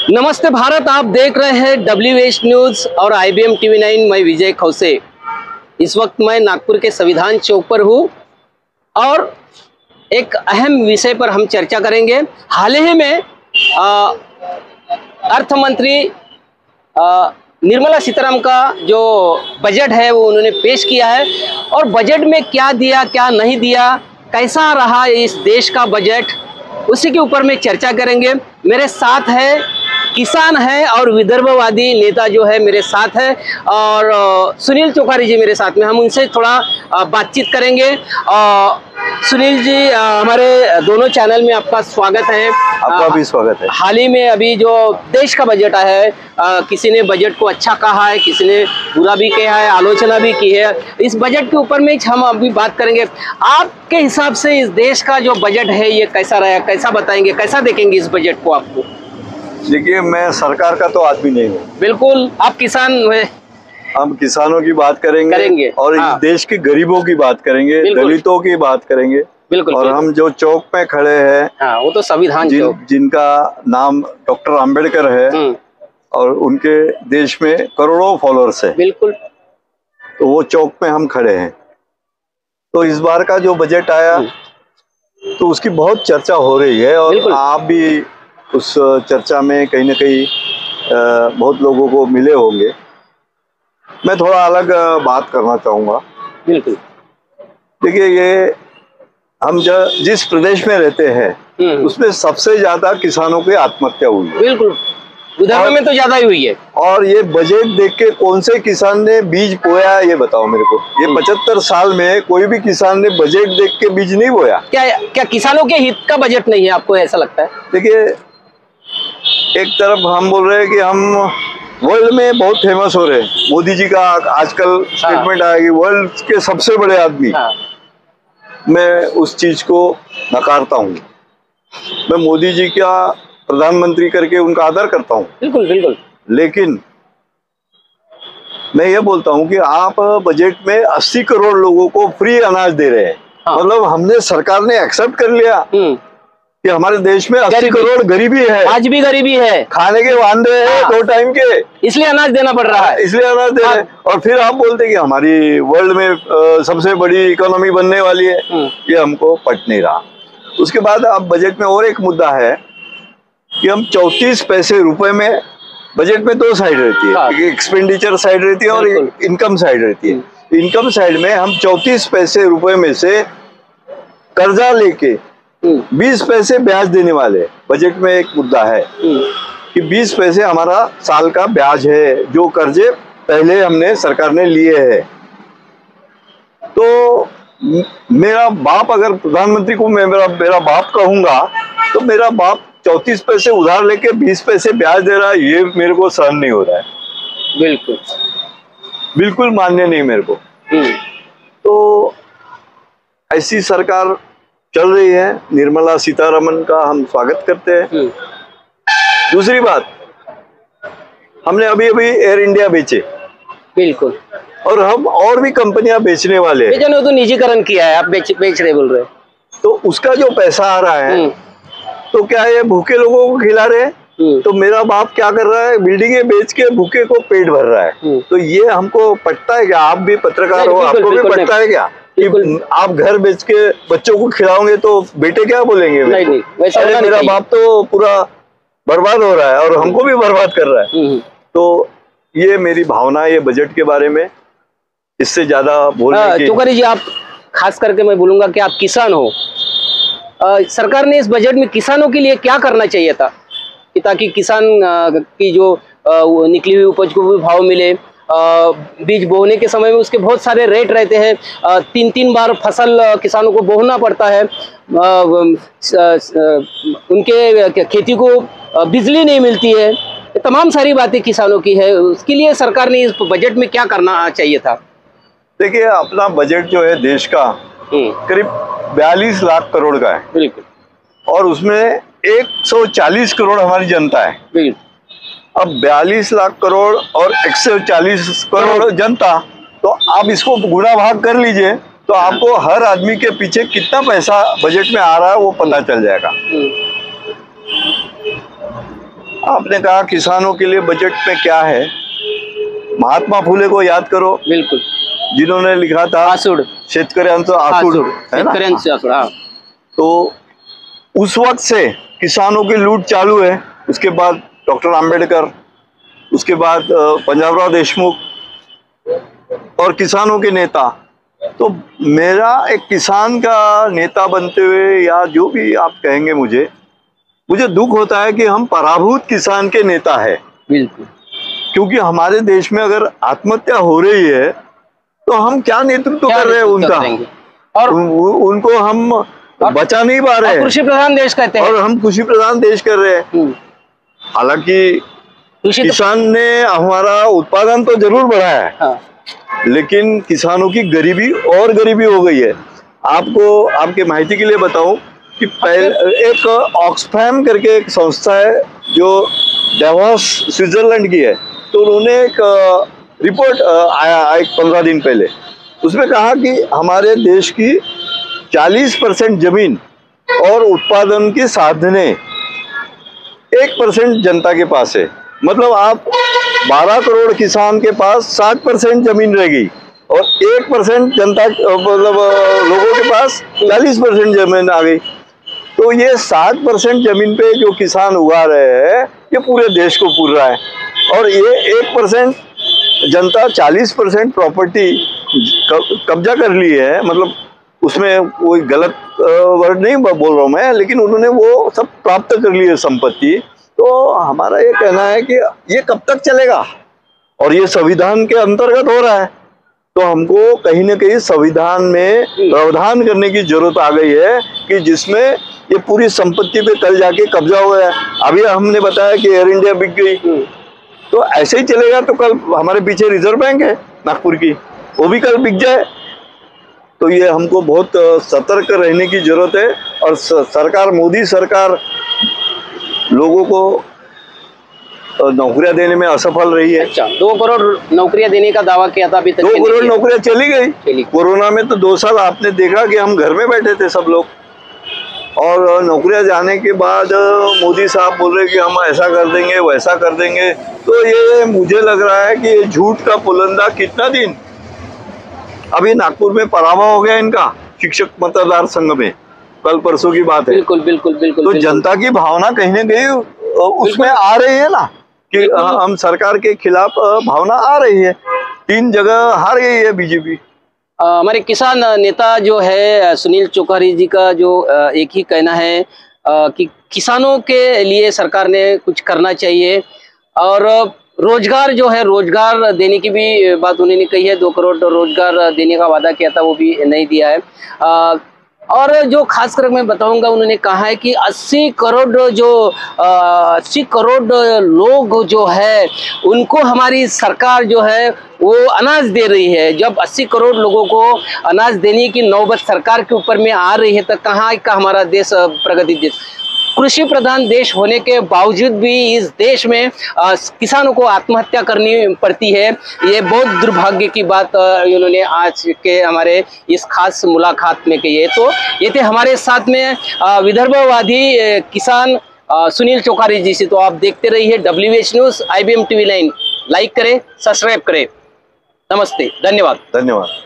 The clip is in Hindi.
नमस्ते भारत, आप देख रहे हैं WH न्यूज और IBM TV9। मैं विजय खौसे। इस वक्त मैं नागपुर के संविधान चौक पर हूँ और एक अहम विषय पर हम चर्चा करेंगे। हाल ही में अर्थ मंत्री निर्मला सीतारमण का जो बजट है वो उन्होंने पेश किया है और बजट में क्या दिया क्या नहीं दिया, कैसा रहा इस देश का बजट, उसी के ऊपर में चर्चा करेंगे। मेरे साथ है किसान है और विदर्भवादी नेता जो है मेरे साथ है और सुनील चौखारी जी मेरे साथ में, हम उनसे थोड़ा बातचीत करेंगे। सुनील जी, हमारे दोनों चैनल में आपका स्वागत है। आपका भी स्वागत है। हाल ही में अभी जो देश का बजट है, किसी ने बजट को अच्छा कहा है, किसी ने बुरा भी कहा है, आलोचना भी की है। इस बजट के ऊपर में हम अभी बात करेंगे। आपके हिसाब से इस देश का जो बजट है ये कैसा रहा, कैसा बताएंगे, कैसा देखेंगे इस बजट को आपको? देखिए, मैं सरकार का तो आदमी नहीं हूँ। बिल्कुल, आप किसान हैं। हम किसानों की बात करेंगे और इस देश के गरीबों की बात करेंगे, दलितों की बात करेंगे। बिल्कुल। और हम जो चौक पे खड़े हैं, वो तो संविधान चौक, जिनका नाम डॉक्टर आम्बेडकर है और उनके देश में करोड़ों फॉलोअर्स है। बिल्कुल। तो वो चौक पे हम खड़े हैं। तो इस बार का जो बजट आया तो उसकी बहुत चर्चा हो रही है और आप भी उस चर्चा में कहीं ना कहीं बहुत लोगों को मिले होंगे। मैं थोड़ा अलग बात करना चाहूँगा। बिल्कुल। देखिए, ये हम जिस प्रदेश में रहते हैं उसमें सबसे ज्यादा किसानों की आत्महत्या हुई है। बिल्कुल, विदर्भ में तो ज्यादा ही हुई है। और ये बजट देख के कौन से किसान ने बीज बोया, ये बताओ मेरे को। ये 75 साल में कोई भी किसान ने बजट देख के बीज नहीं बोया। क्या किसानों के हित का बजट नहीं है, आपको ऐसा लगता है? देखिए, एक तरफ हम बोल रहे हैं कि हम वर्ल्ड में बहुत फेमस हो रहे हैं। मोदी जी का आजकल स्टेटमेंट आया कि वर्ल्ड के सबसे बड़े आदमी। मैं उस चीज को नकारता हूँ। मैं मोदी जी का प्रधानमंत्री करके उनका आदर करता हूँ। बिल्कुल बिल्कुल। लेकिन मैं ये बोलता हूँ कि आप बजट में 80 करोड़ लोगों को फ्री अनाज दे रहे हैं। मतलब हमने, सरकार ने एक्सेप्ट कर लिया कि हमारे देश में 80 करोड़ गरीबी है। आज भी गरीबी है, खाने के वांदे हैं 2 टाइम के, इसलिए अनाज देना पड़ रहा है। इसलिए अनाज दे रहे हैं। और फिर आप बोलते हैं कि हमारी वर्ल्ड में सबसे बड़ी इकोनॉमी बनने वाली है। ये हमको पट नहीं रहा। उसके बाद अब बजट में और एक मुद्दा है कि हम 34 पैसे रुपए में, बजट में 2 साइड रहती है, एक एक्सपेंडिचर साइड रहती है और इनकम साइड रहती है। इनकम साइड में हम 34 पैसे रुपए में से कर्जा लेके 20 पैसे ब्याज देने वाले। बजट में एक मुद्दा है कि 20 पैसे हमारा साल का ब्याज है, जो कर्जे पहले हमने, सरकार ने लिए हैं। तो मेरा बाप, अगर प्रधानमंत्री को मैं मेरा बाप कहूंगा तो मेरा बाप 34 पैसे उधार लेके 20 पैसे ब्याज दे रहा है, ये मेरे को सहन नहीं हो रहा है। बिल्कुल बिल्कुल मान्य नहीं मेरे को। तो ऐसी सरकार चल रही है। निर्मला सीतारमण का हम स्वागत करते हैं। दूसरी बात, हमने अभी अभी एयर इंडिया बेचे। बिल्कुल। और हम और भी कंपनियां बेचने वाले हैं। तो निजीकरण किया है, आप बेच रहे बोल रहे हैं। तो उसका जो पैसा आ रहा है तो क्या ये भूखे लोगों को खिला रहे हैं? तो मेरा बाप क्या कर रहा है, बिल्डिंगें बेच के भूखे को पेट भर रहा है। तो ये हमको पटता है क्या? आप भी पत्रकार हो, आपको भी पटता है क्या कि आप घर बेच के बच्चों को खिलाओगे तो बेटे क्या बोलेंगे? नहीं, अरे मेरा बाप तो पूरा बर्बाद हो रहा है और हमको भी बर्बाद कर रहा है। तो ये मेरी भावना है ये बजट के बारे में। इससे ज्यादा बोलने की। चौखारी जी, आप खास करके मैं बोलूंगा कि आप किसान हो, सरकार ने इस बजट में किसानों के लिए क्या करना चाहिए था कि ताकि किसान की जो निकली हुई उपज को भी भाव मिले। बीज बोने के समय में उसके बहुत सारे रेट रहते हैं, 3 बार फसल किसानों को बोना पड़ता है, उनके खेती को बिजली नहीं मिलती है, तमाम सारी बातें किसानों की है। उसके लिए सरकार ने इस बजट में क्या करना चाहिए था? देखिए, अपना बजट जो है देश का करीब 42 लाख करोड़ का है। बिल्कुल। और उसमें 140 करोड़ हमारी जनता है। बिल्कुल। अब 42 लाख करोड़ और 140 करोड़ जनता, तो आप इसको गुणा भाग कर लीजिए तो आपको हर आदमी के पीछे कितना पैसा बजट में आ रहा है वो पता चल जाएगा। आपने कहा किसानों के लिए बजट में क्या है, महात्मा फुले को याद करो, बिल्कुल, जिन्होंने लिखा था आसूड, शेतकऱ्यांचं आसूड, है ना। शेतकऱ्यांचे आसूड, हाँ। तो उस वक्त से किसानों की लूट चालू है। उसके बाद डॉक्टर आम्बेडकर, उसके बाद पंजाबराव देशमुख और किसानों के नेता। तो मेरा एक किसान का नेता बनते हुए या जो भी आप कहेंगे, मुझे दुख होता है कि हम पराभूत किसान के नेता है। बिल्कुल, क्योंकि हमारे देश में अगर आत्महत्या हो रही है तो हम क्या नेतृत्व कर रहे हैं उनका, और उनको हम बचा नहीं पा रहे हैं। कृषि प्रधान देश कहते हैं, और हम कृषि प्रधान देश कर रहे हैं। हालांकि किसान ने हमारा उत्पादन तो जरूर बढ़ाया है, हाँ। लेकिन किसानों की गरीबी और गरीबी हो गई है। आपको आपके माहिती के लिए बताऊं कि पहले एक ऑक्सफैम करके एक संस्था है जो डेवोस स्विट्जरलैंड की है, तो उन्होंने एक रिपोर्ट आया एक 15 दिन पहले, उसमें कहा कि हमारे देश की 40% जमीन और उत्पादन के साधने 1% जनता के पास है। मतलब आप 12 करोड़ किसान के पास 60% जमीन रह गई और 1% जनता, मतलब लोगों के पास 40% जमीन आ गई। तो ये 60% जमीन पे जो किसान उगा रहे हैं ये पूरे देश को पूर रहा है, और ये 1% जनता 40% प्रॉपर्टी कब्जा कर ली है। मतलब उसमें कोई गलत वर्ड नहीं बोल रहा हूँ मैं, लेकिन उन्होंने वो सब प्राप्त कर ली है संपत्ति। तो हमारा ये कहना है कि ये कब तक चलेगा, और ये संविधान के अंतर्गत हो रहा है, तो हमको कहीं ना कहीं संविधान में प्रावधान करने की जरूरत आ गई है कि जिसमें ये पूरी संपत्ति पे कल जाके कब्जा हुआ है। अभी हमने बताया कि एयर इंडिया बिक गई, तो ऐसे ही चलेगा तो कल हमारे पीछे रिजर्व बैंक है नागपुर की, वो भी कल बिक जाए। तो ये हमको बहुत सतर्क रहने की जरूरत है, और सरकार, मोदी सरकार लोगों को नौकरियां देने में असफल रही है। अच्छा, 2 करोड़ नौकरियां देने का दावा किया था, अभी तक 2 करोड़ नौकरियां चली गई। कोरोना में तो 2 साल आपने देखा कि हम घर में बैठे थे सब लोग, और नौकरियां जाने के बाद मोदी साहब बोल रहे कि हम ऐसा कर देंगे वैसा कर देंगे। तो ये मुझे लग रहा है कि ये झूठ का पुलंदा कितना दिन। अभी नागपुर में पराभव हो गया इनका शिक्षक मतदार संघ में, कल परसों की बात है। बिल्कुल बिल्कुल बिल्कुल। तो जनता की भावना कहीं ना कहीं उसमें आ रही है ना, कि हम सरकार के खिलाफ भावना आ रही है। 3 जगह हार गई है बीजेपी। हमारे किसान नेता जो है सुनील चौखारी जी का जो एक ही कहना है कि किसानों के लिए सरकार ने कुछ करना चाहिए, और रोजगार जो है, रोजगार देने की भी बात उन्होंने कही है। 2 करोड़ रोजगार देने का वादा किया था, वो भी नहीं दिया है। और जो खासकर मैं बताऊंगा, उन्होंने कहा है कि 80 करोड़ लोग जो है उनको हमारी सरकार जो है वो अनाज दे रही है। जब 80 करोड़ लोगों को अनाज देने की नौबत सरकार के ऊपर में आ रही है, तो कहाँ का हमारा देश प्रगति देश, कृषि प्रधान देश होने के बावजूद भी इस देश में किसानों को आत्महत्या करनी पड़ती है। ये बहुत दुर्भाग्य की बात इन्होंने आज के हमारे इस खास मुलाकात में कही है। तो ये थे हमारे साथ में विदर्भवादी किसान सुनील चौखारी जी से। तो आप देखते रहिए WH news, IBM TV 9, like करें, सब्सक्राइब करें। नमस्ते, धन्यवाद। धन्यवाद।